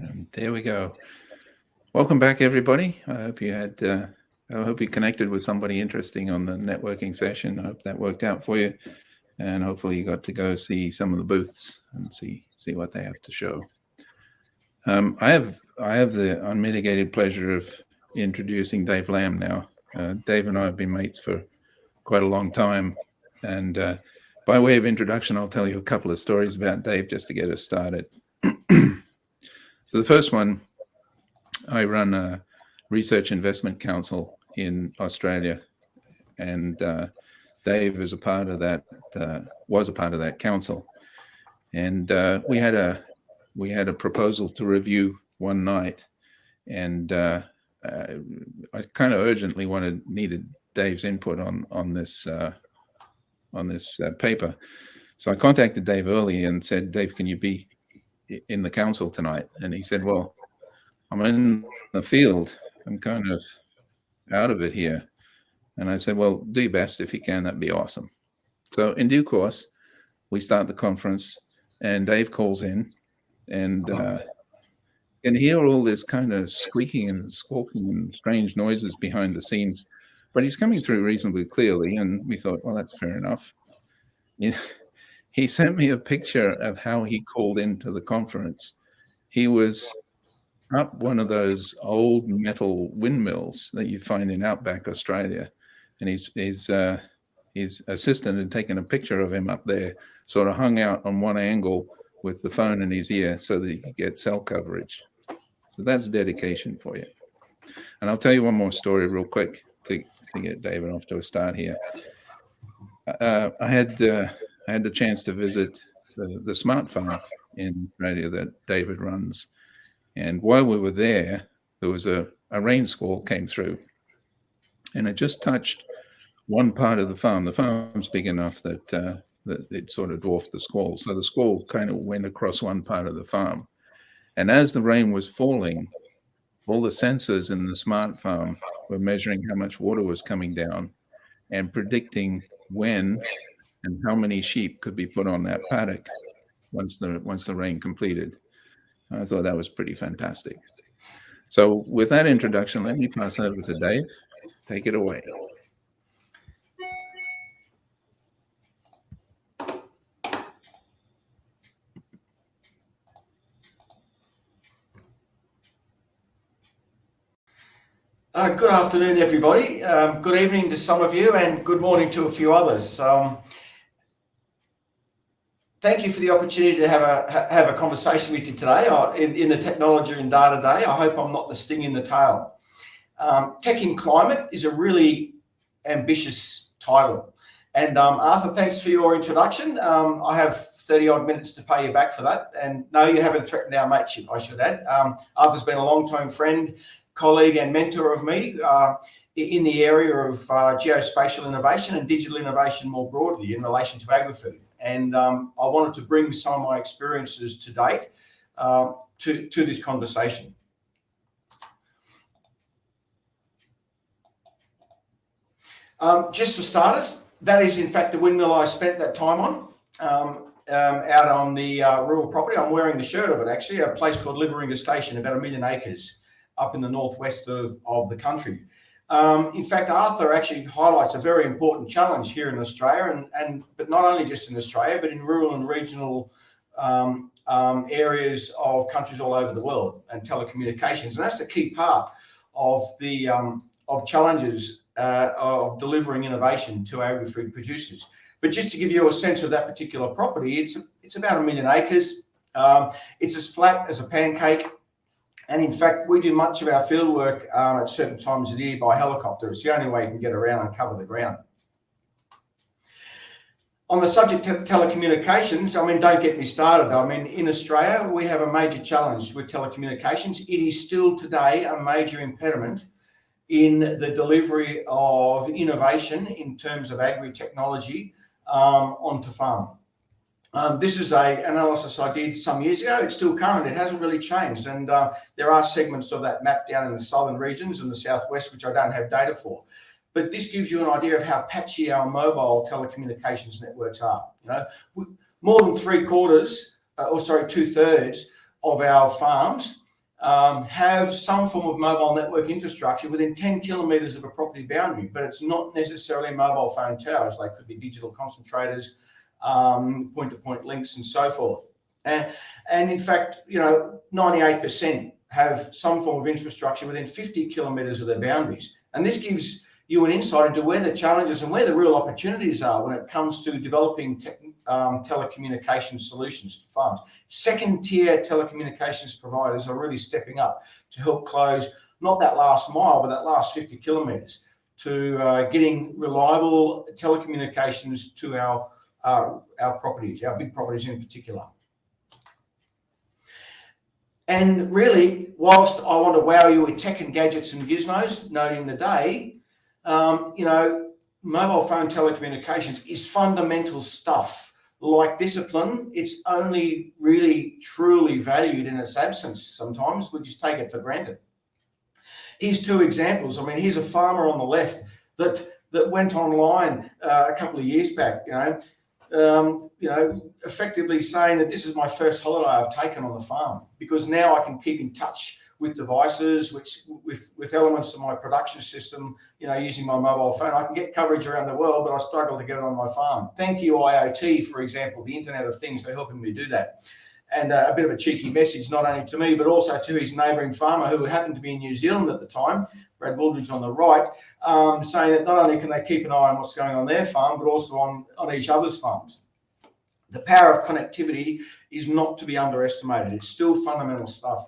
And there we go. Welcome back, everybody. I hope you connected with somebody interesting on the networking session. I hope that worked out for you, and hopefully you got to go see some of the booths and see what they have to show. I have the unmitigated pleasure of introducing Dave Lamb now. Dave and I have been mates for quite a long time, and by way of introduction, I'll tell you a couple of stories about Dave just to get us started. So the first one, I run a research investment council in Australia, and Dave is a part of that. Was a part of that council, and we had a proposal to review one night, and I kind of urgently needed Dave's input on this paper. So I contacted Dave early and said, Dave, can you be in the council tonight? And he said, well, I'm in the field. I'm kind of out of it here. And I said, well, do your best. If you can, that'd be awesome. So in due course, we start the conference and Dave calls in, and can hear all this kind of squeaking and squawking and strange noises behind the scenes, but he's coming through reasonably clearly. And we thought, well, that's fair enough. He sent me a picture of how he called into the conference. He was up one of those old metal windmills that you find in outback Australia, and his assistant had taken a picture of him up there, sort of hung out on one angle with the phone in his ear so that he could get cell coverage. So that's dedication for you. And I'll tell you one more story real quick to get David off to a start here. I had the chance to visit the smart farm in Australia that David runs. And while we were there was a rain squall came through, and it just touched one part of the farm. The farm's big enough that it sort of dwarfed the squall. So the squall kind of went across one part of the farm. And as the rain was falling, all the sensors in the smart farm were measuring how much water was coming down and predicting when and how many sheep could be put on that paddock once the rain completed. I thought that was pretty fantastic. So with that introduction, let me pass over to Dave. Take it away. Good afternoon, everybody. Good evening to some of you, and good morning to a few others. Thank you for the opportunity to have a conversation with you today in the Technology and Data Day. I hope I'm not the sting in the tail. Tech in Climate is a really ambitious title. And Arthur, thanks for your introduction. I have 30 odd minutes to pay you back for that. And no, you haven't threatened our mateship, I should add. Arthur's been a long-time friend, colleague and mentor of me in the area of geospatial innovation and digital innovation more broadly in relation to agri-food. And I wanted to bring some of my experiences to date to this conversation. Just for starters, that is in fact the windmill I spent that time on, out on the rural property. I'm wearing the shirt of it actually, a place called Liveringha Station, about 1 million acres up in the northwest of the country. In fact, Arthur actually highlights a very important challenge here in Australia, but not only just in Australia, but in rural and regional areas of countries all over the world, and telecommunications. And that's the key part of the challenges of delivering innovation to agri-food producers. But just to give you a sense of that particular property, it's about 1 million acres. It's as flat as a pancake. And in fact, we do much of our field work at certain times of the year by helicopter. It's the only way you can get around and cover the ground. On the subject of telecommunications, I mean, don't get me started. I mean, in Australia, we have a major challenge with telecommunications. It is still today a major impediment in the delivery of innovation in terms of agri-technology onto farm. This is an analysis I did some years ago. It's still current. It hasn't really changed. And there are segments of that map down in the southern regions and the southwest, which I don't have data for. But this gives you an idea of how patchy our mobile telecommunications networks are. You know, more than 2/3 of our farms have some form of mobile network infrastructure within 10 kilometres of a property boundary, but it's not necessarily mobile phone towers. They could be digital concentrators, point-to-point links, and so forth. And in fact, 98% have some form of infrastructure within 50 kilometres of their boundaries. And this gives you an insight into where the challenges and where the real opportunities are when it comes to developing telecommunications solutions for farms. Second-tier telecommunications providers are really stepping up to help close not that last mile, but that last 50 kilometres to getting reliable telecommunications to our properties, our big properties in particular. And really, whilst I want to wow you with tech and gadgets and gizmos, noting the day, mobile phone telecommunications is fundamental stuff. Like discipline, it's only really truly valued in its absence sometimes. We just take it for granted. Here's two examples. I mean, here's a farmer on the left that went online a couple of years back, effectively saying that this is my first holiday I've taken on the farm, because now I can keep in touch with devices, with elements of my production system, using my mobile phone. I can get coverage around the world, but I struggle to get it on my farm. Thank you, IoT, for example, the Internet of Things, for helping me do that. And a bit of a cheeky message, not only to me, but also to his neighbouring farmer, who happened to be in New Zealand at the time, Brad Wooldridge on the right, saying that not only can they keep an eye on what's going on their farm, but also on each other's farms. The power of connectivity is not to be underestimated. It's still fundamental stuff.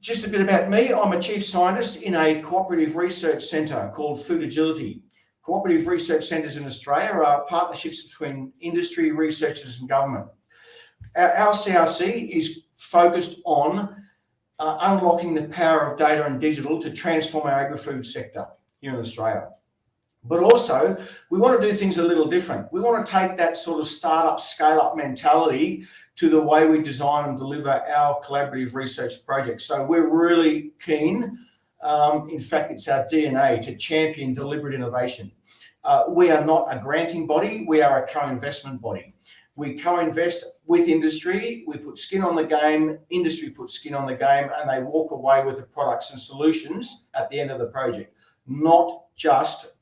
Just a bit about me. I'm a chief scientist in a cooperative research centre called Food Agility. Cooperative research centres in Australia are partnerships between industry, researchers and government. Our CRC is focused on unlocking the power of data and digital to transform our agri-food sector here in Australia. But also, we want to do things a little different. We want to take that sort of startup, scale-up mentality to the way we design and deliver our collaborative research projects. So we're really keen, in fact, it's our DNA, to champion deliberate innovation. We are not a granting body, we are a co-investment body. We co-invest with industry, we put skin on the game, industry puts skin on the game, and they walk away with the products and solutions at the end of the project, not just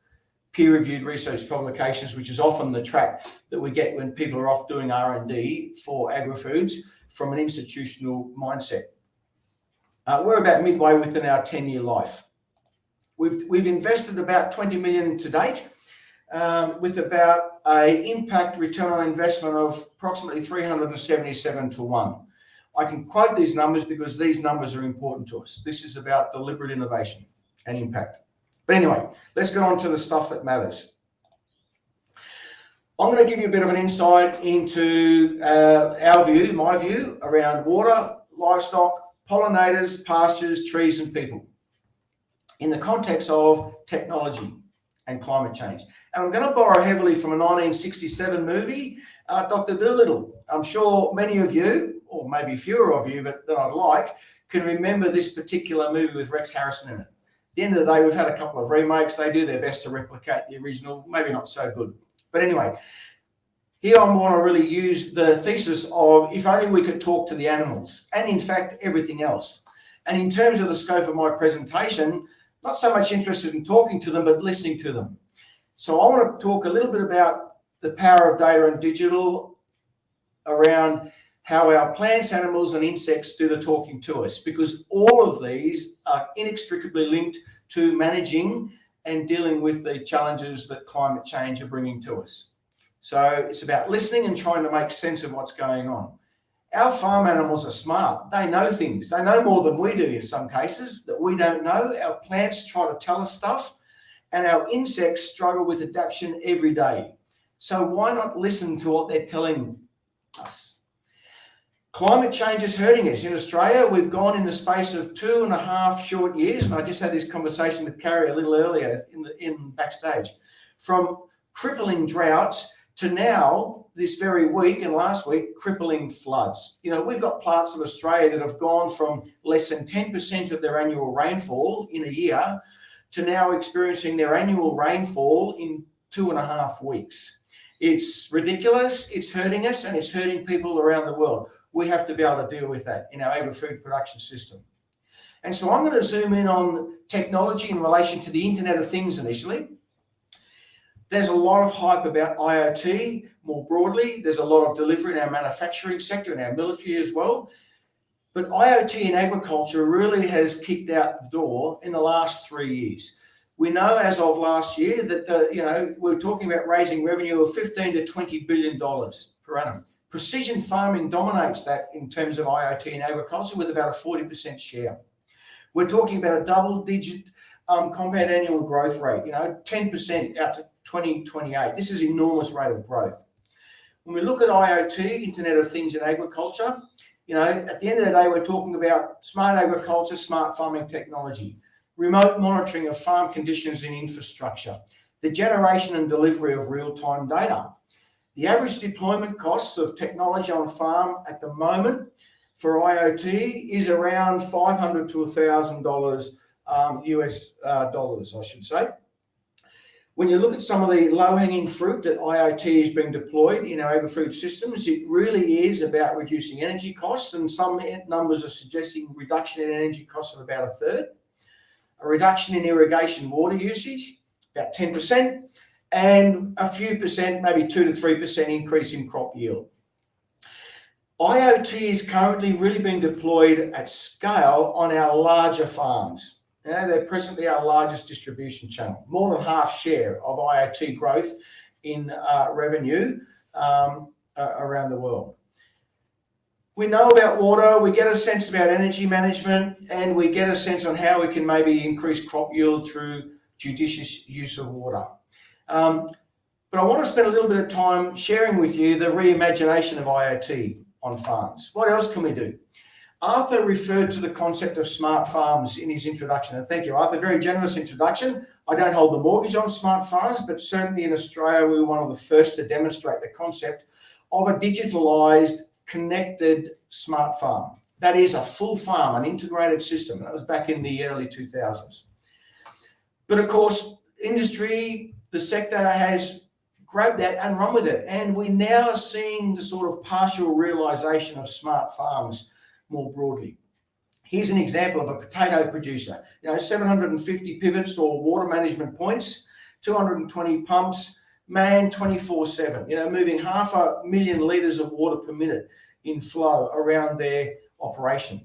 peer-reviewed research publications, which is often the track that we get when people are off doing R&D for agri-foods from an institutional mindset. We're about midway within our 10-year life. We've invested about 20 million to date, with about an impact return on investment of approximately 377 to 1. I can quote these numbers because these numbers are important to us. This is about deliberate innovation and impact. But anyway, let's get on to the stuff that matters. I'm going to give you a bit of an insight into my view around water, livestock, pollinators, pastures, trees and people in the context of technology and climate change. And I'm going to borrow heavily from a 1967 movie, Dr. Dolittle. I'm sure many of you, or maybe fewer of you, but that I'd like, can remember this particular movie with Rex Harrison in it. At the end of the day, we've had a couple of remakes. They do their best to replicate the original, maybe not so good. But anyway, here I want to really use the thesis of if only we could talk to the animals and in fact, everything else. And in terms of the scope of my presentation, not so much interested in talking to them, but listening to them. So I want to talk a little bit about the power of data and digital around how our plants, animals and insects do the talking to us, because all of these are inextricably linked to managing and dealing with the challenges that climate change are bringing to us. So it's about listening and trying to make sense of what's going on. Our farm animals are smart. They know things. They know more than we do in some cases that we don't know. Our plants try to tell us stuff, and our insects struggle with adaptation every day. So why not listen to what they're telling us? Climate change is hurting us. In Australia, we've gone in the space of 2.5 short years, and I just had this conversation with Carrie a little earlier in backstage, from crippling droughts to now, this very week and last week, crippling floods. We've got parts of Australia that have gone from less than 10% of their annual rainfall in a year to now experiencing their annual rainfall in 2.5 weeks. It's ridiculous, it's hurting us, and it's hurting people around the world. We have to be able to deal with that in our agri-food production system. And so I'm going to zoom in on technology in relation to the Internet of Things initially. There's a lot of hype about IoT more broadly. There's a lot of delivery in our manufacturing sector and our military as well. But IoT in agriculture really has kicked out the door in the last 3 years. We know as of last year that we're talking about raising revenue of $15 to $20 billion per annum. Precision farming dominates that in terms of IoT in agriculture with about a 40% share. We're talking about a double-digit compound annual growth rate, 10% out to 2028. This is an enormous rate of growth. When we look at IoT, Internet of Things in agriculture, at the end of the day, we're talking about smart agriculture, smart farming technology, remote monitoring of farm conditions and infrastructure, the generation and delivery of real-time data. The average deployment costs of technology on farm at the moment for IoT is around $500 to $1,000 US dollars, I should say. When you look at some of the low-hanging fruit that IoT is being deployed in our agri-food systems, it really is about reducing energy costs, and some numbers are suggesting reduction in energy costs of about a third, a reduction in irrigation water usage, about 10%, and a few percent, maybe 2 to 3% increase in crop yield. IoT is currently really being deployed at scale on our larger farms. They're presently our largest distribution channel, more than half share of IoT growth in revenue around the world. We know about water, we get a sense about energy management, and we get a sense on how we can maybe increase crop yield through judicious use of water. But I want to spend a little bit of time sharing with you the reimagination of IoT on farms. What else can we do? Arthur referred to the concept of smart farms in his introduction, and thank you, Arthur. Very generous introduction. I don't hold the mortgage on smart farms, but certainly in Australia, we were one of the first to demonstrate the concept of a digitalised, connected smart farm. That is a full farm, an integrated system. That was back in the early 2000s. But of course, industry, the sector has grabbed that and run with it. And we now are seeing the sort of partial realisation of smart farms more broadly. Here's an example of a potato producer, 750 pivots or water management points, 220 pumps, manned 24/7, moving 500,000 litres of water per minute in flow around their operation.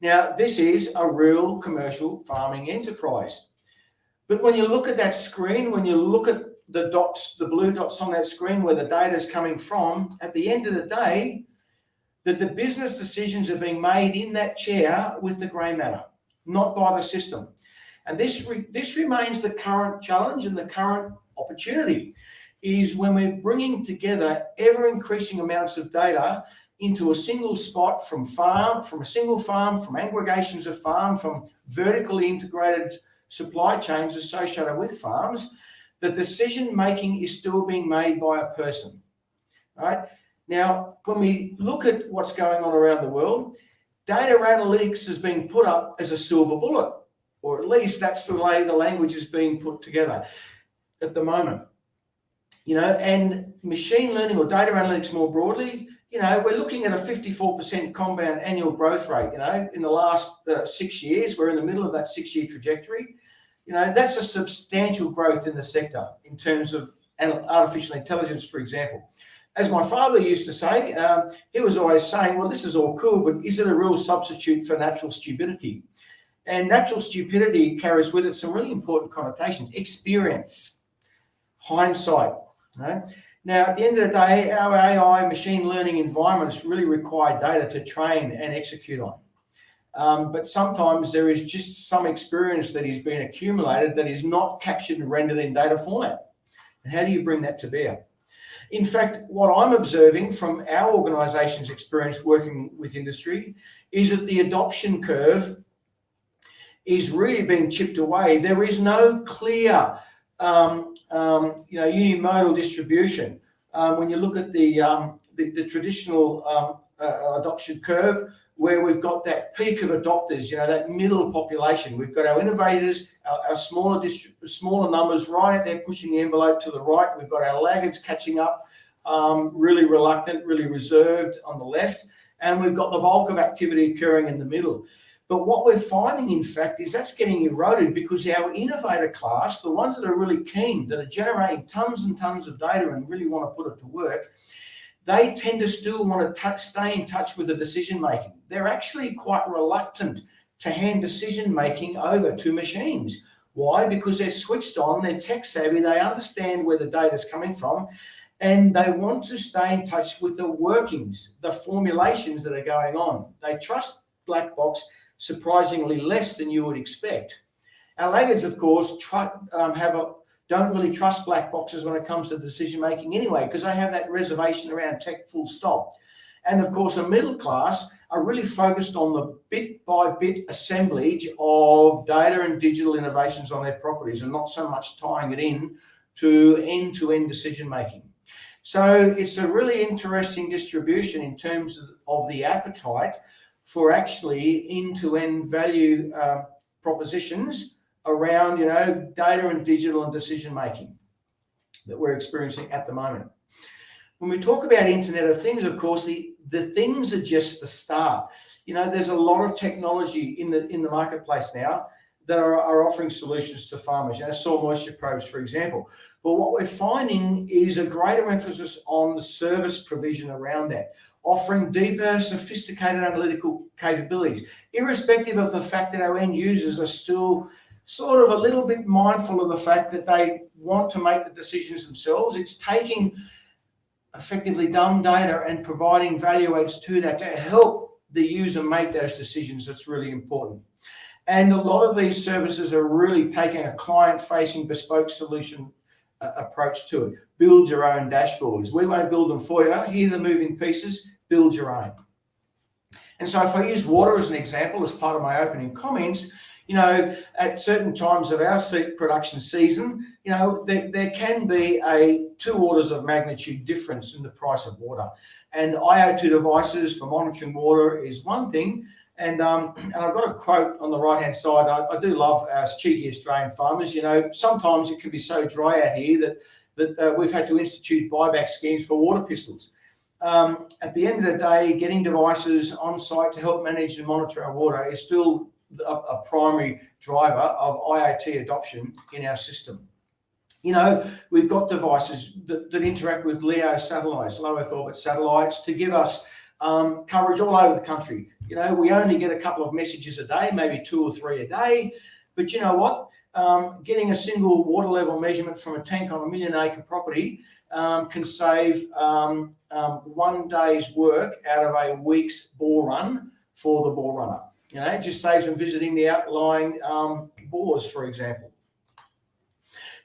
Now, this is a real commercial farming enterprise. But when you look at that screen, when you look at the dots, the blue dots on that screen where the data is coming from, at the end of the day, that the business decisions are being made in that chair with the grey matter, not by the system. And this remains the current challenge and the current opportunity, is when we're bringing together ever-increasing amounts of data into a single spot from a single farm, from aggregations of farm, from vertically integrated supply chains associated with farms, the decision-making is still being made by a person, right? Now, when we look at what's going on around the world, data analytics is being put up as a silver bullet, or at least that's the way the language is being put together at the moment. And machine learning or data analytics more broadly, we're looking at a 54% compound annual growth rate, in the last 6 years. We're in the middle of that 6-year trajectory. That's a substantial growth in the sector in terms of artificial intelligence, for example. As my father used to say, he was always saying, well, this is all cool, but is it a real substitute for natural stupidity? And natural stupidity carries with it some really important connotations: experience, hindsight. Right? Now, at the end of the day, our AI machine learning environments really require data to train and execute on. But sometimes there is just some experience that is being accumulated that is not captured and rendered in data format. And how do you bring that to bear? In fact, what I'm observing from our organisation's experience working with industry is that the adoption curve is really being chipped away. There is no clear, unimodal distribution. When you look at the traditional adoption curve, where we've got that peak of adopters, that middle population. We've got our innovators, our smaller numbers right out there pushing the envelope to the right. We've got our laggards catching up, really reluctant, really reserved on the left. And we've got the bulk of activity occurring in the middle. But what we're finding, in fact, is that's getting eroded because our innovator class, the ones that are really keen, that are generating tons and tons of data and really want to put it to work, they tend to still want to stay in touch with the decision making. They're actually quite reluctant to hand decision making over to machines. Why? Because they're switched on, they're tech savvy, they understand where the data is coming from, and they want to stay in touch with the workings, the formulations that are going on. They trust black box surprisingly less than you would expect. Our laggards, of course, don't really trust black boxes when it comes to decision making anyway, because they have that reservation around tech full stop. And of course, a middle class are really focused on the bit by bit assemblage of data and digital innovations on their properties, and not so much tying it in to end-to-end decision making. So it's a really interesting distribution in terms of the appetite for actually end-to-end value propositions around, data and digital and decision making that we're experiencing at the moment. When we talk about Internet of Things, of course, the things are just the start. There's a lot of technology in the marketplace now that are offering solutions to farmers. Soil moisture probes, for example. But what we're finding is a greater emphasis on the service provision around that, offering deeper, sophisticated analytical capabilities, irrespective of the fact that our end users are still sort of a little bit mindful of the fact that they want to make the decisions themselves. It's taking effectively dumb data and providing value adds to that to help the user make those decisions. That's really important. And a lot of these services are really taking a client-facing bespoke solution approach to it. Build your own dashboards. We won't build them for you. Here are the moving pieces. Build your own. And so if I use water as an example as part of my opening comments, at certain times of our seed production season, there can be a 2 orders of magnitude difference in the price of water. And IoT devices for monitoring water is one thing. And I've got a quote on the right-hand side. I do love our cheeky Australian farmers. Sometimes it can be so dry out here that we've had to institute buyback schemes for water pistols. At the end of the day, getting devices on site to help manage and monitor our water is still a primary driver of IoT adoption in our system. We've got devices that interact with LEO satellites, low Earth orbit satellites, to give us coverage all over the country. We only get a couple of messages a day, maybe 2 or 3 a day. But you know what? Getting a single water level measurement from a tank on a 1 million acre property can save 1 day's work out of a week's bore run for the bore runner. It just saves them visiting the outlying bores, for example.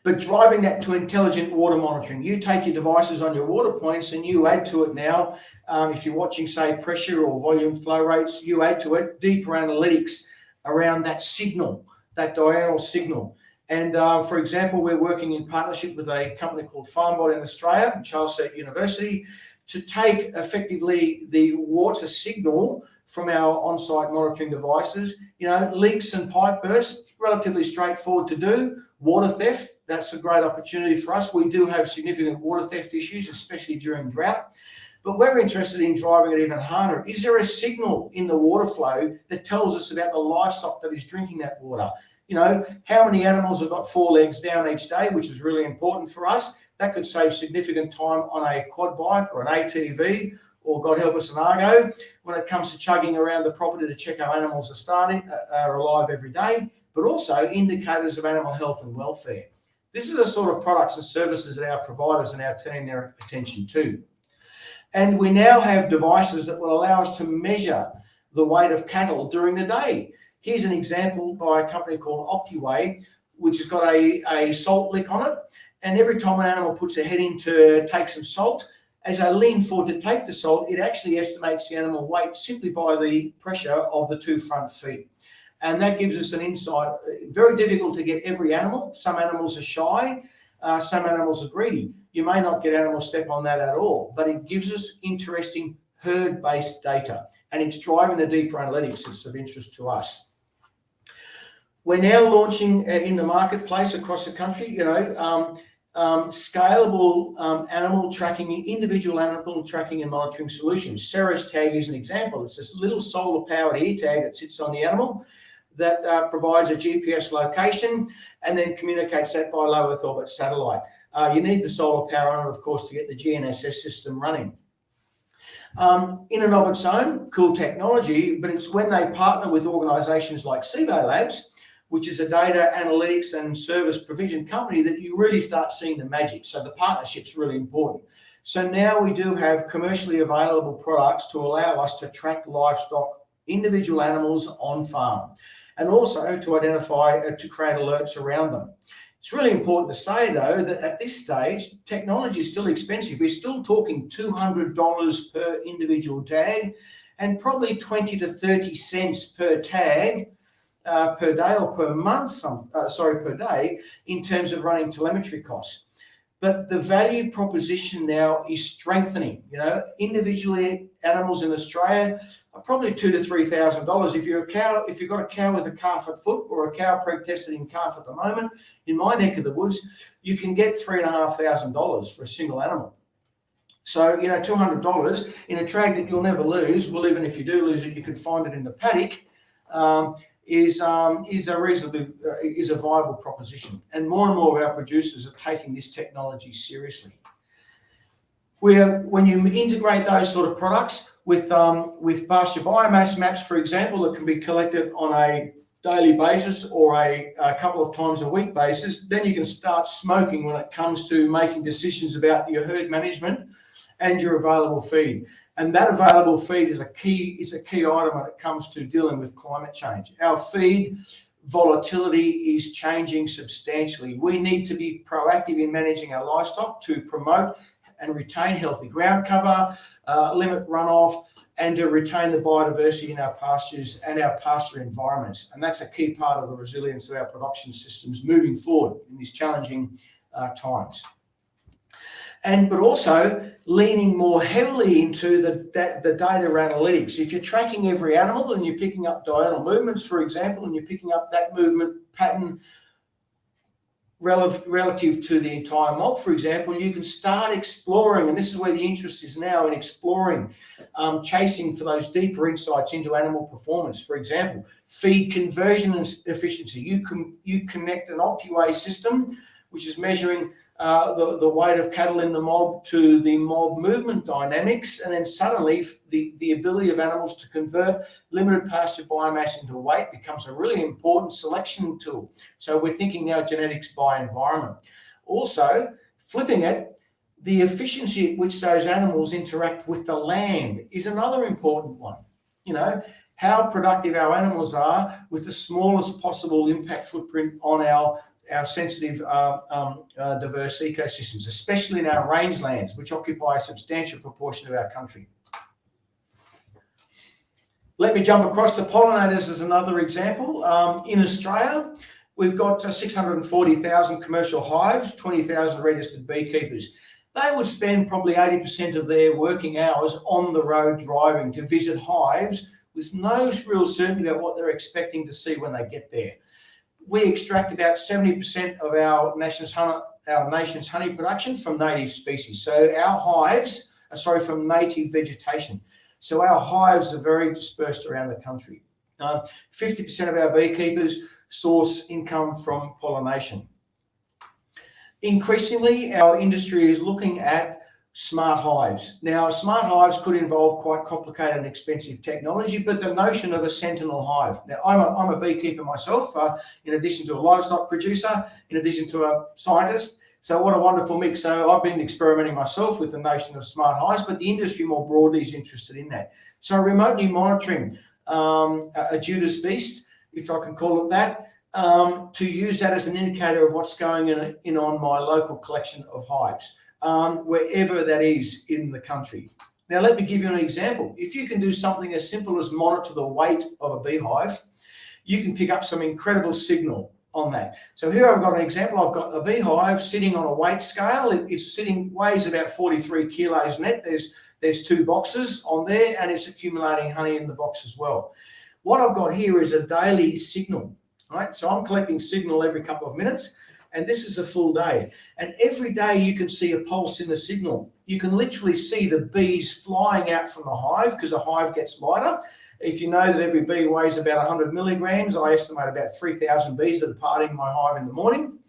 But driving that to intelligent water monitoring, you take your devices on your water points and you add to it now, if you're watching, say, pressure or volume flow rates, you add to it deeper analytics around that signal, that diurnal signal. And for example, we're working in partnership with a company called FarmBot in Australia, Charles Sturt University, to take effectively the water signal from our on-site monitoring devices. Leaks and pipe bursts, relatively straightforward to do. Water theft, that's a great opportunity for us. We do have significant water theft issues, especially during drought. But we're interested in driving it even harder. Is there a signal in the water flow that tells us about the livestock that is drinking that water? How many animals have got 4 legs down each day, which is really important for us. That could save significant time on a quad bike or an ATV, or God help us, an Argo, when it comes to chugging around the property to check our animals are alive every day, but also indicators of animal health and welfare. This is the sort of products and services that our providers are now turning their attention to. And we now have devices that will allow us to measure the weight of cattle during the day. Here's an example by a company called OptiWeigh, which has got a salt lick on it. And every time an animal puts their head in to take some salt, as I lean forward to take the salt, it actually estimates the animal weight simply by the pressure of the 2 front feet. And that gives us an insight. Very difficult to get every animal. Some animals are shy, some animals are greedy. You may not get animal step on that at all, but it gives us interesting herd-based data, and it's driving the deeper analytics that's of interest to us. We're now launching in the marketplace across the country, scalable animal tracking, individual animal tracking and monitoring solutions. Ceres Tag is an example. It's this little solar-powered ear tag that sits on the animal that provides a GPS location and then communicates that by low Earth orbit satellite. You need the solar power on it, of course, to get the GNSS system running. In and of its own, cool technology, but it's when they partner with organisations like Cibo Labs, which is a data analytics and service provision company, that you really start seeing the magic. So the partnership's really important. So now we do have commercially available products to allow us to track livestock, individual animals on farm, and also to identify, to create alerts around them. It's really important to say, though, that at this stage, technology is still expensive. We're still talking $200 per individual tag and probably 20 to 30 cents per tag per day or per month, per day, in terms of running telemetry costs. But the value proposition now is strengthening. Individually, animals in Australia are probably $2,000 to $3,000. If you've got a cow with a calf at foot or a cow preg-tested in calf at the moment, in my neck of the woods, you can get $3,500 for a single animal. So, $200 in a trag that you'll never lose. Well, even if you do lose it, you could find it in the paddock. Is a viable proposition, and more of our producers are taking this technology seriously. When you integrate those sort of products with pasture biomass maps, for example, that can be collected on a daily basis or a couple of times a week basis, then you can start smoking when it comes to making decisions about your herd management and your available feed. And that available feed is a key item when it comes to dealing with climate change. Our feed volatility is changing substantially. We need to be proactive in managing our livestock to promote and retain healthy ground cover, limit runoff, and to retain the biodiversity in our pastures and our pasture environments. And that's a key part of the resilience of our production systems moving forward in these challenging times. But also leaning more heavily into the data analytics. If you're tracking every animal and you're picking up diurnal movements, for example, and you're picking up that movement pattern relative to the entire mob, for example, you can start exploring, and this is where the interest is now, in exploring, chasing for those deeper insights into animal performance. For example, feed conversion and efficiency. You connect an OptiWay system, which is measuring the weight of cattle in the mob to the mob movement dynamics, and then suddenly the ability of animals to convert limited pasture biomass into weight becomes a really important selection tool. So we're thinking now genetics by environment. Also, flipping it, the efficiency at which those animals interact with the land is another important one. How productive our animals are with the smallest possible impact footprint on our sensitive diverse ecosystems, especially in our rangelands, which occupy a substantial proportion of our country. Let me jump across to pollinators as another example. In Australia, we've got 640,000 commercial hives, 20,000 registered beekeepers. They would spend probably 80% of their working hours on the road driving to visit hives with no real certainty about what they're expecting to see when they get there. We extract about 70% of our nation's honey production from native species. So our hives are from native vegetation. So our hives are very dispersed around the country. 50% of our beekeepers source income from pollination. Increasingly, our industry is looking at smart hives. Now, smart hives could involve quite complicated and expensive technology, but the notion of a sentinel hive. Now, I'm a beekeeper myself, in addition to a livestock producer, in addition to a scientist. So what a wonderful mix. So I've been experimenting myself with the notion of smart hives, but the industry more broadly is interested in that. So remotely monitoring a Judas beast, if I can call it that, to use that as an indicator of what's going on my local collection of hives. Wherever that is in the country. Now, let me give you an example. If you can do something as simple as monitor the weight of a beehive, you can pick up some incredible signal on that. So here I've got an example. I've got a beehive sitting on a weight scale. Weighs about 43 kilos net. There's There's 2 boxes on there, and it's accumulating honey in the box as well. What I've got here is a daily signal, right? So I'm collecting signal every couple of minutes, and this is a full day. And every day you can see a pulse in the signal. You can literally see the bees flying out from the hive because the hive gets lighter. If you know that every bee weighs about 100 milligrams, I estimate about 3,000 bees are departing my hive in the morning.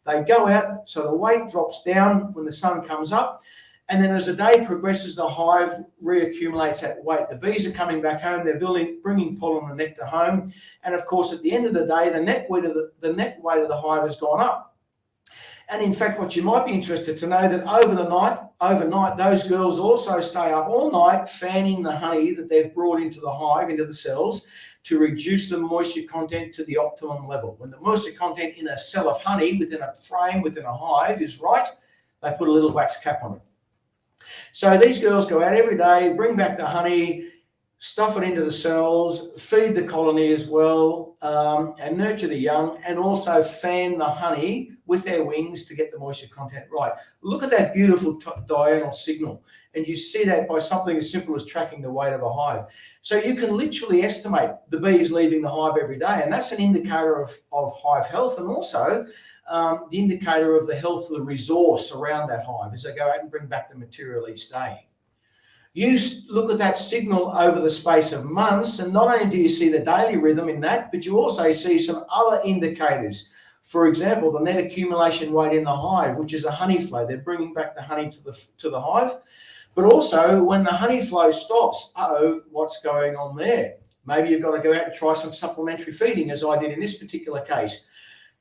They go out, so the weight drops down when the sun comes up. And then as the day progresses, the hive reaccumulates that weight. The bees are coming back home. They're bringing pollen and nectar home. And of course, at the end of the day, the net weight of the hive has gone up. And in fact, what you might be interested to know that overnight, those girls also stay up all night fanning the honey that they've brought into the hive, into the cells, to reduce the moisture content to the optimum level. When the moisture content in a cell of honey within a frame, within a hive is right, they put a little wax cap on it. So these girls go out every day, bring back the honey, stuff it into the cells, feed the colony as well, and nurture the young, and also fan the honey with their wings to get the moisture content right. Look at that beautiful diurnal signal, and you see that by something as simple as tracking the weight of a hive. So you can literally estimate the bees leaving the hive every day, and that's an indicator of hive health, and also the indicator of the health of the resource around that hive as they go out and bring back the material each day. You look at that signal over the space of months, and not only do you see the daily rhythm in that, but you also see some other indicators. For example, the net accumulation rate in the hive, which is a honey flow. They're bringing back the honey to the hive. But also, when the honey flow stops, what's going on there? Maybe you've got to go out and try some supplementary feeding, as I did in this particular case.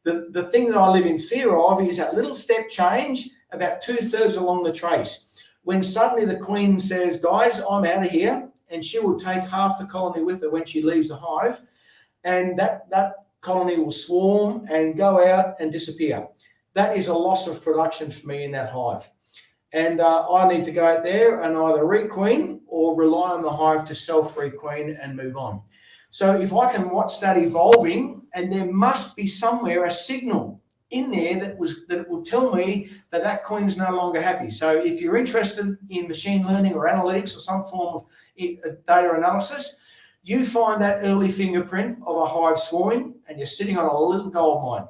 The thing that I live in fear of is that little step change about 2/3 along the trace. When suddenly the queen says, guys, I'm out of here, and she will take half the colony with her when she leaves the hive, and that colony will swarm and go out and disappear. That is a loss of production for me in that hive. And I need to go out there and either requeen or rely on the hive to self-requeen and move on. So if I can watch that evolving, and there must be somewhere a signal in there that will tell me that queen's no longer happy. So if you're interested in machine learning or analytics or some form of data analysis, you find that early fingerprint of a hive swarming, and you're sitting on a little gold mine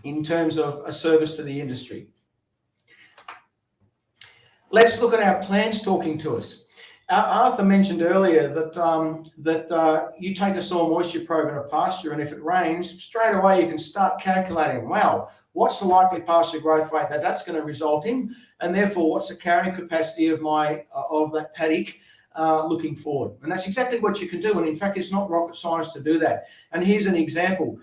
in terms of a service to the industry. Let's look at our plants talking to us. Arthur mentioned earlier that you take a soil moisture probe in a pasture, and if it rains, straight away you can start calculating, wow, what's the likely pasture growth rate that's going to result in, and therefore what's the carrying capacity of that paddock looking forward. And that's exactly what you can do, and in fact it's not rocket science to do that. And here's an example,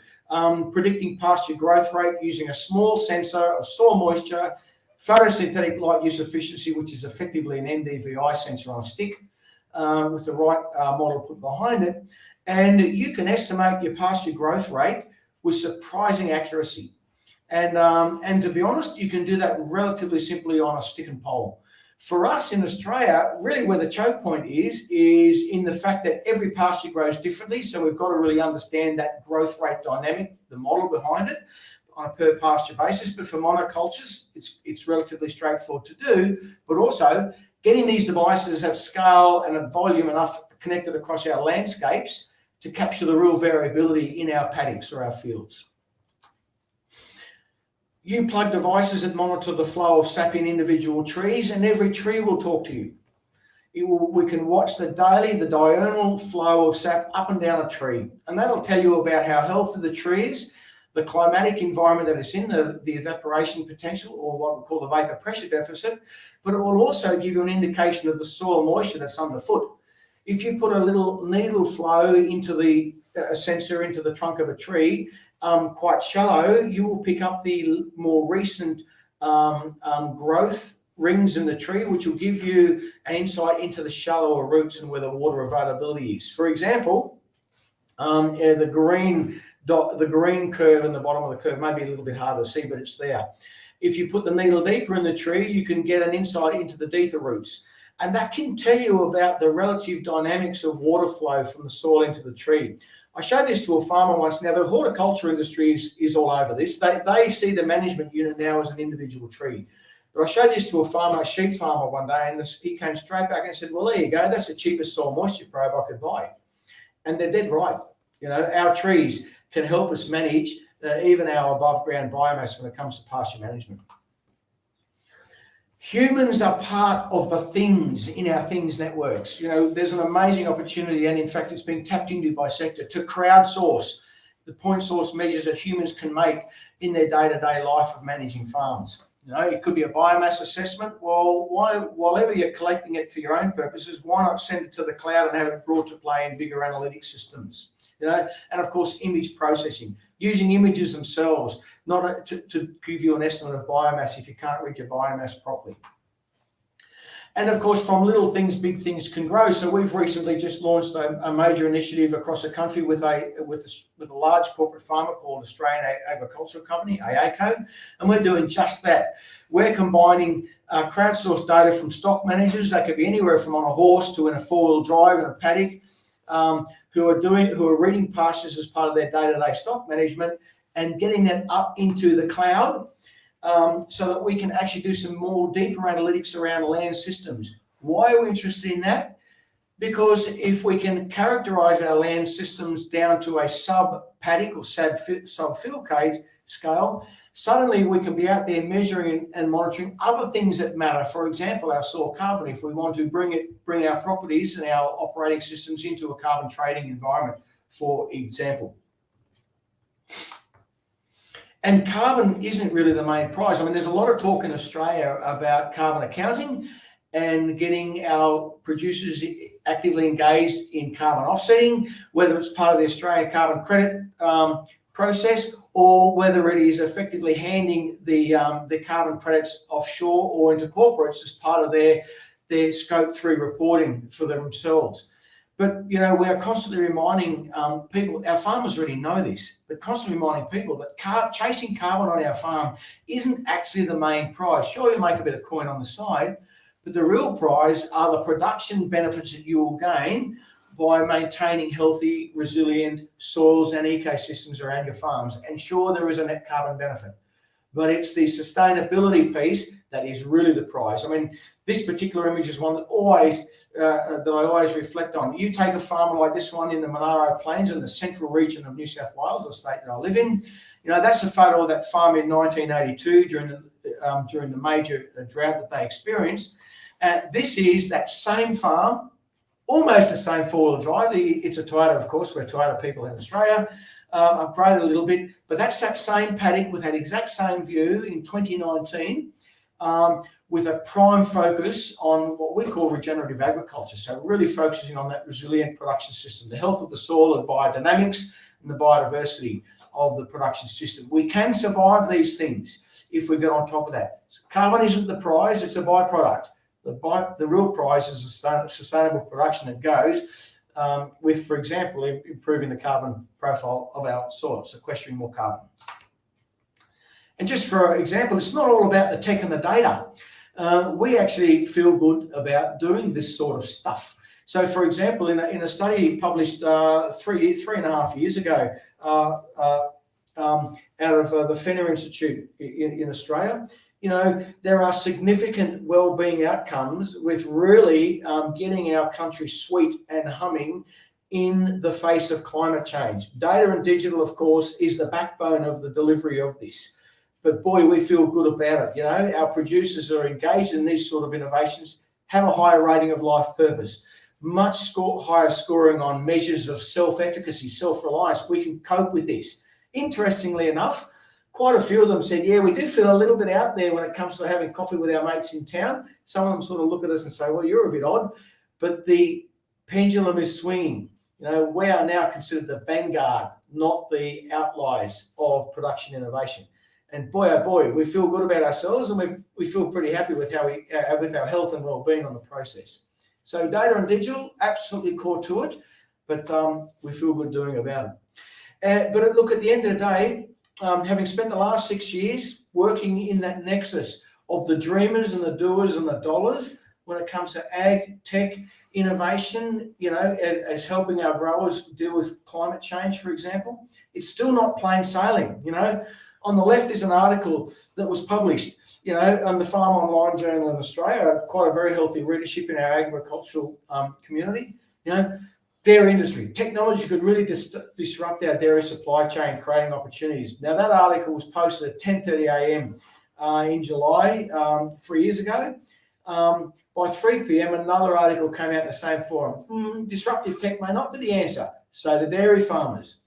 predicting pasture growth rate using a small sensor of soil moisture, photosynthetic light use efficiency, which is effectively an NDVI sensor on a stick with the right model put behind it. And you can estimate your pasture growth rate with surprising accuracy. And to be honest, you can do that relatively simply on a stick and pole. For us in Australia, really where the choke point is in the fact that every pasture grows differently. So we've got to really understand that growth rate dynamic, the model behind it, on a per pasture basis. But for monocultures, it's relatively straightforward to do, but also getting these devices at scale and at volume enough connected across our landscapes to capture the real variability in our paddocks or our fields. You plug devices that monitor the flow of sap in individual trees, and every tree will talk to you. We can watch the diurnal flow of sap up and down a tree, and that'll tell you about how healthy the tree is, the climatic environment that it's in, the evaporation potential, or what we call the vapor pressure deficit, but it will also give you an indication of the soil moisture that's underfoot. If you put a little needle flow into a sensor into the trunk of a tree, quite shallow, you will pick up the more recent growth rings in the tree, which will give you an insight into the shallower roots and where the water availability is. For example, the green curve in the bottom of the curve may be a little bit harder to see, but it's there. If you put the needle deeper in the tree, you can get an insight into the deeper roots. And that can tell you about the relative dynamics of water flow from the soil into the tree. I showed this to a farmer once. Now, the horticulture industry is all over this. They see the management unit now as an individual tree. But I showed this to a farmer, a sheep farmer one day, and he came straight back and said, well, there you go. That's the cheapest soil moisture probe I could buy. And they're dead right. You know, our trees can help us manage even our above ground biomass when it comes to pasture management. Humans are part of the things in our things networks. You know, there's an amazing opportunity, and in fact, it's being tapped into by sector to crowdsource the point source measures that humans can make in their day-to-day life of managing farms. You know, it could be a biomass assessment. Well, while you're collecting it for your own purposes, why not send it to the cloud and have it brought to play in bigger analytic systems? You know, and of course, image processing, using images themselves, not to give you an estimate of biomass if you can't read your biomass properly. And of course, from little things, big things can grow. So we've recently just launched a major initiative across the country with a large corporate farmer called Australian Agricultural Company, AACO, and we're doing just that. We're combining crowdsourced data from stock managers. That could be anywhere from on a horse to in a four-wheel drive in a paddock, who are reading pastures as part of their day-to-day stock management and getting that up into the cloud. So that we can actually do some more deeper analytics around land systems. Why are we interested in that? Because if we can characterize our land systems down to a sub-paddock or sub-field cage scale, suddenly we can be out there measuring and monitoring other things that matter. For example, our soil carbon, if we want to bring our properties and our operating systems into a carbon trading environment, for example. And carbon isn't really the main prize. I mean, there's a lot of talk in Australia about carbon accounting and getting our producers actively engaged in carbon offsetting, whether it's part of the Australian carbon credit process or whether it is effectively handing the carbon credits offshore or into corporates as part of their Scope 3 reporting for themselves. But, you know, we are constantly reminding people, our farmers already know this, but constantly reminding people that chasing carbon on our farm isn't actually the main prize. Sure, you make a bit of coin on the side, but the real prize are the production benefits that you will gain by maintaining healthy, resilient soils and ecosystems around your farms. And sure, there is a net carbon benefit, but it's the sustainability piece that is really the prize. I mean, this particular image is one that I always reflect on. You take a farmer like this one in the Monaro Plains in the central region of New South Wales, the state that I live in. You know, that's a photo of that farm in 1982 during the major drought that they experienced. This is that same farm, almost the same four-wheel drive. It's a Toyota, of course. We're Toyota people in Australia. Upgraded a little bit, but that's that same paddock with that exact same view in 2019. With a prime focus on what we call regenerative agriculture. So really focusing on that resilient production system, the health of the soil, the biodynamics, and the biodiversity of the production system. We can survive these things if we get on top of that. So carbon isn't the prize, it's a byproduct. The real prize is a sustainable production that goes with, for example, improving the carbon profile of our soil, sequestering more carbon. And just for example, it's not all about the tech and the data. We actually feel good about doing this sort of stuff. So, for example, in a study published 3.5 years ago out of the Fenner Institute in Australia, you know, there are significant well-being outcomes with really getting our country sweet and humming in the face of climate change. Data and digital, of course, is the backbone of the delivery of this. But boy, we feel good about it. You know, our producers are engaged in these sort of innovations, have a higher rating of life purpose, much higher scoring on measures of self-efficacy, self-reliance. We can cope with this. Interestingly enough, quite a few of them said, yeah, we do feel a little bit out there when it comes to having coffee with our mates in town. Some of them sort of look at us and say, well, you're a bit odd, but the pendulum is swinging. You know, we are now considered the vanguard, not the outliers of production innovation. And boy, oh boy, we feel good about ourselves, and we feel pretty happy with how with our health and well-being on the process. So data and digital, absolutely core to it, but we feel good doing about it. But look, at the end of the day, having spent the last 6 years working in that nexus of the dreamers and the doers and the dollars when it comes to ag, tech, innovation, you know, as helping our growers deal with climate change, for example, it's still not plain sailing, you know. On the left is an article that was published you know, on the Farm Online Journal in Australia, quite a very healthy readership in our agricultural community. You know, dairy industry, technology could really disrupt our dairy supply chain, creating opportunities. Now, that article was posted at 10:30 a.m. In July, 3 years ago. By 3 p.m, another article came out in the same forum. Disruptive tech may not be the answer, say the dairy farmers.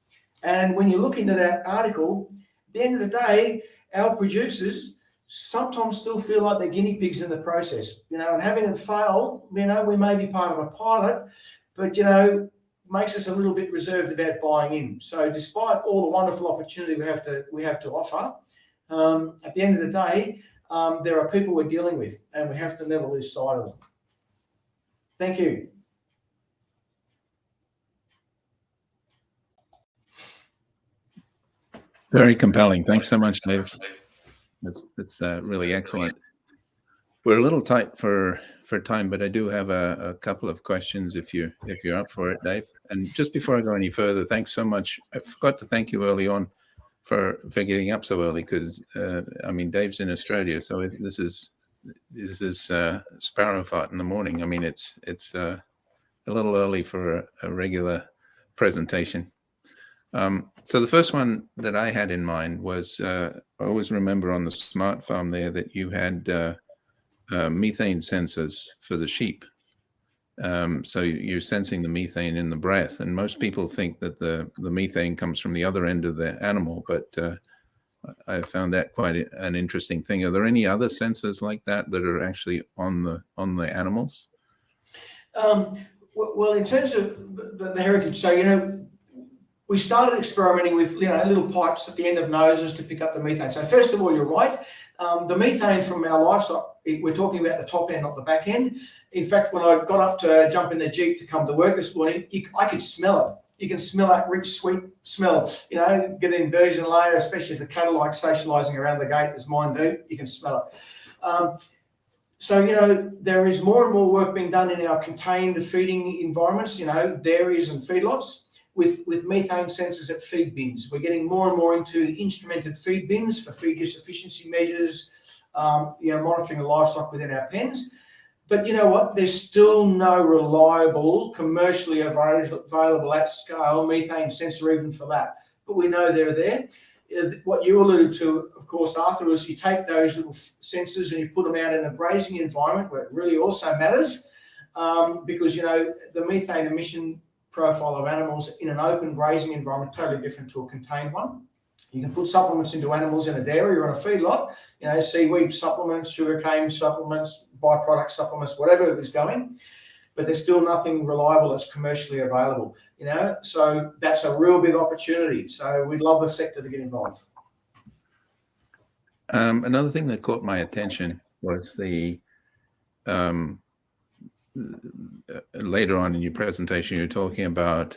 And when you look into that article, at the end of the day, our producers sometimes still feel like they're guinea pigs in the process, you know, and having it fail, you know, we may be part of a pilot, but, you know, makes us a little bit reserved about buying in. So despite all the wonderful opportunity we have to offer, at the end of the day, there are people we're dealing with, and we have to never lose sight of them. Thank you. Very compelling. Thanks so much, Dave. That's really excellent. We're a little tight for time, but I do have a couple of questions if you're up for it, Dave. And just before I go any further, thanks so much. I forgot to thank you early on for getting up so early, because I mean, Dave's in Australia, so this is sparrow fart in the morning. I mean, it's a little early for a regular presentation. So the first one that I had in mind was, I always remember on the smart farm there that you had methane sensors for the sheep. So you're sensing the methane in the breath, and most people think that the methane comes from the other end of the animal, but I found that quite an interesting thing. Are there any other sensors like that are actually on the animals? Well, in terms of the heritage, so, you know, we started experimenting with, you know, little pipes at the end of noses to pick up the methane. So first of all, you're right. The methane from our livestock, we're talking about the top end, not the back end. In fact, when I got up to jump in the Jeep to come to work this morning, I could smell it. You can smell that rich, sweet smell. You know, get an inversion layer, especially if the cattle like socialising around the gate, as mine do, you can smell it. So, you know, there is more and more work being done in our contained feeding environments, you know, dairies and feedlots, with methane sensors at feed bins. We're getting more and more into instrumented feed bins for feed use efficiency measures, you know, monitoring the livestock within our pens. But you know what? There's still no reliable, commercially available at scale methane sensor even for that. But we know they're there. What you alluded to, of course, Arthur, is you take those little sensors and you put them out in a grazing environment where it really also matters, because, you know, the methane emission profile of animals in an open grazing environment totally different to a contained one. You can put supplements into animals in a dairy or in a feedlot, you know, seaweed supplements, sugarcane supplements, byproduct supplements, whatever is going, but there's still nothing reliable that's commercially available, you know, so that's a real big opportunity. So we'd love the sector to get involved. Another thing that caught my attention was the later on in your presentation, you're talking about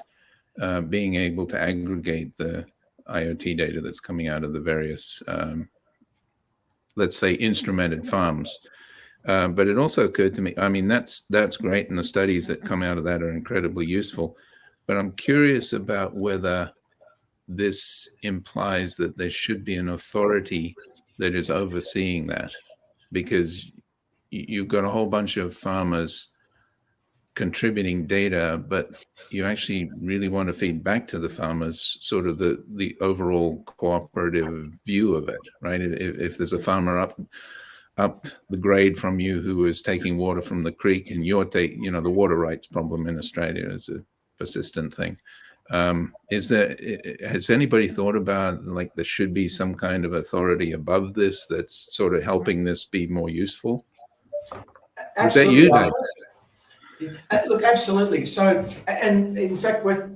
being able to aggregate the IoT data that's coming out of the various, let's say, instrumented farms. But it also occurred to me, I mean, that's great, and the studies that come out of that are incredibly useful. But I'm curious about whether this implies that there should be an authority that is overseeing that, because you've got a whole bunch of farmers contributing data, but you actually really want to feed back to the farmers sort of the overall cooperative view of it, right? If there's a farmer up the grade from you who is taking water from the creek, and you're you know, the water rights problem in Australia is a persistent thing. Has anybody thought about, like, there should be some kind of authority above this that's sort of helping this be more useful? Absolutely. Is that you, Dave? Look, absolutely. So, and in fact, we're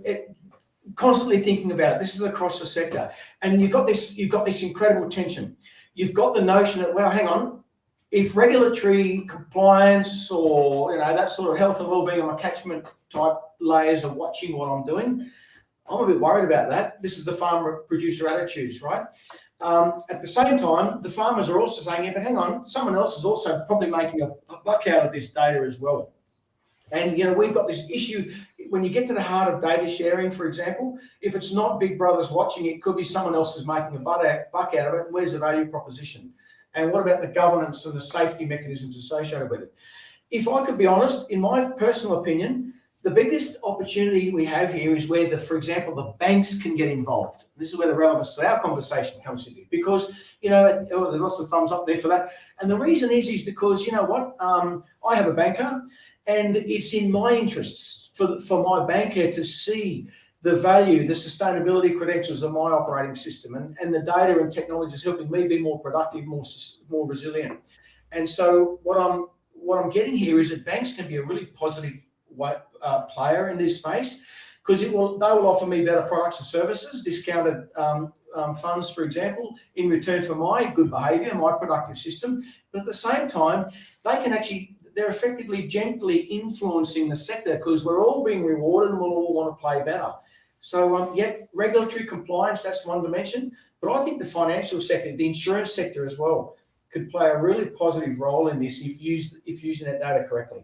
constantly thinking about it. This is across the sector, and you've got this incredible tension. You've got the notion that, well, hang on, if regulatory compliance or, you know, that sort of health and wellbeing of my catchment type layers are watching what I'm doing, I'm a bit worried about that. This is the farmer producer attitudes, right? At the same time, the farmers are also saying, yeah, but hang on, someone else is also probably making a buck out of this data as well. And, you know, we've got this issue, when you get to the heart of data sharing, for example, if it's not Big Brother's watching, it could be someone else is making a buck out of it. Where's the value proposition? And what about the governance and the safety mechanisms associated with it? If I could be honest, in my personal opinion, the biggest opportunity we have here is where, for example, the banks can get involved. This is where the relevance to our conversation comes into, because, there's lots of thumbs up there for that. And the reason is because, I have a banker, and it's in my interests for my banker to see the value, the sustainability credentials of my operating system, and the data and technology is helping me be more productive, more resilient. And so what I'm getting here is that banks can be a really positive player in this space, because they will offer me better products and services, discounted funds, for example, in return for my good behaviour, my productive system. But at the same time, they're effectively gently influencing the sector, because we're all being rewarded and we'll all want to play better. So, regulatory compliance, that's one dimension. But I think the financial sector, the insurance sector as well, could play a really positive role in this if using that data correctly.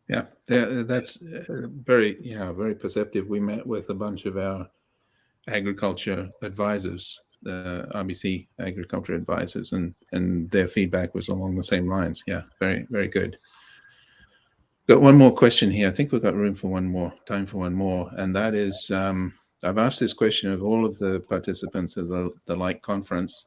Yeah, that's very perceptive. We met with a bunch of our agriculture advisors, the RBC agriculture advisors, and their feedback was along the same lines. Yeah, very, very good. Got one more question here. I think we've got time for one more, and that is, I've asked this question of all of the participants of the Light conference.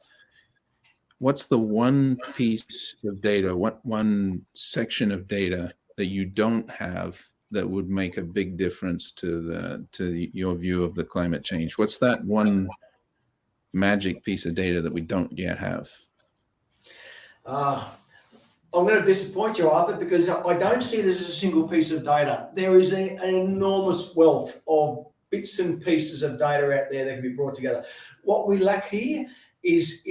What's the one piece of data, one section of data that you don't have that would make a big difference to your view of the climate change? What's that one magic piece of data that we don't yet have? I'm going to disappoint you, Arthur, because I don't see it as a single piece of data. There is an enormous wealth of bits and pieces of data out there that can be brought together. What we lack here is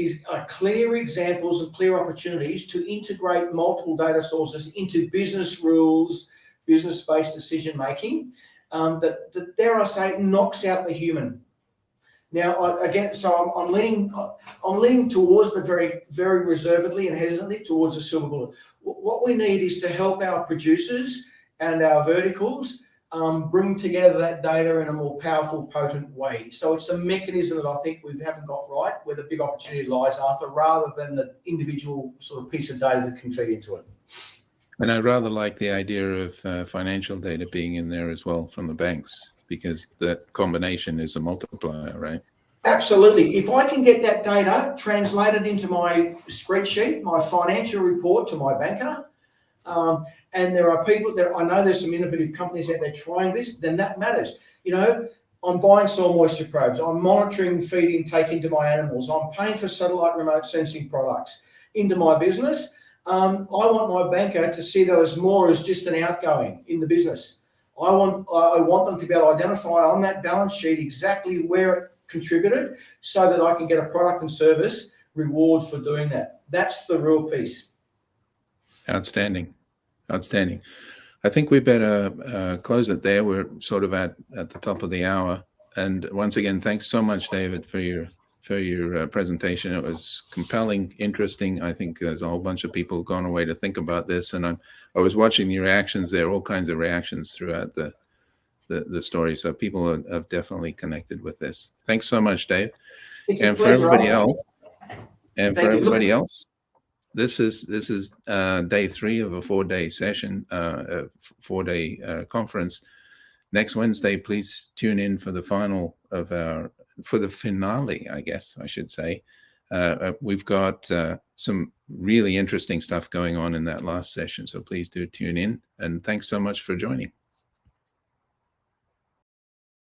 clear examples and clear opportunities to integrate multiple data sources into business rules, business-based decision making, that dare I say, knocks out the human. Now, I'm leaning towards, but very, very reservedly and hesitantly, towards a silver bullet. What we need is to help our producers and our verticals bring together that data in a more powerful, potent way. So it's the mechanism that I think we haven't got right, where the big opportunity lies, Arthur, rather than the individual sort of piece of data that can feed into it. And I rather like the idea of financial data being in there as well from the banks, because the combination is a multiplier, right? Absolutely. If I can get that data translated into my spreadsheet, my financial report to my banker, and there are people there, I know there's some innovative companies out there trying this, then that matters. I'm buying soil moisture probes, I'm monitoring feed intake into my animals, I'm paying for satellite remote sensing products into my business. I want my banker to see that as more as just an outgoing in the business. I want them to be able to identify on that balance sheet exactly where it contributed, so that I can get a product and service reward for doing that. That's the real piece. Outstanding. I think we better close it there. We're sort of at the top of the hour. And once again, thanks so much, David, for your presentation. It was compelling, interesting. I think there's a whole bunch of people gone away to think about this. And I was watching the reactions there, all kinds of reactions throughout the story. So people have definitely connected with this. Thanks so much, Dave. And for everybody else, this is day 3 of a 4-day session, a 4-day conference. Next Wednesday, please tune in for the finale, I guess I should say. We've got some really interesting stuff going on in that last session, so please do tune in. And thanks so much for joining.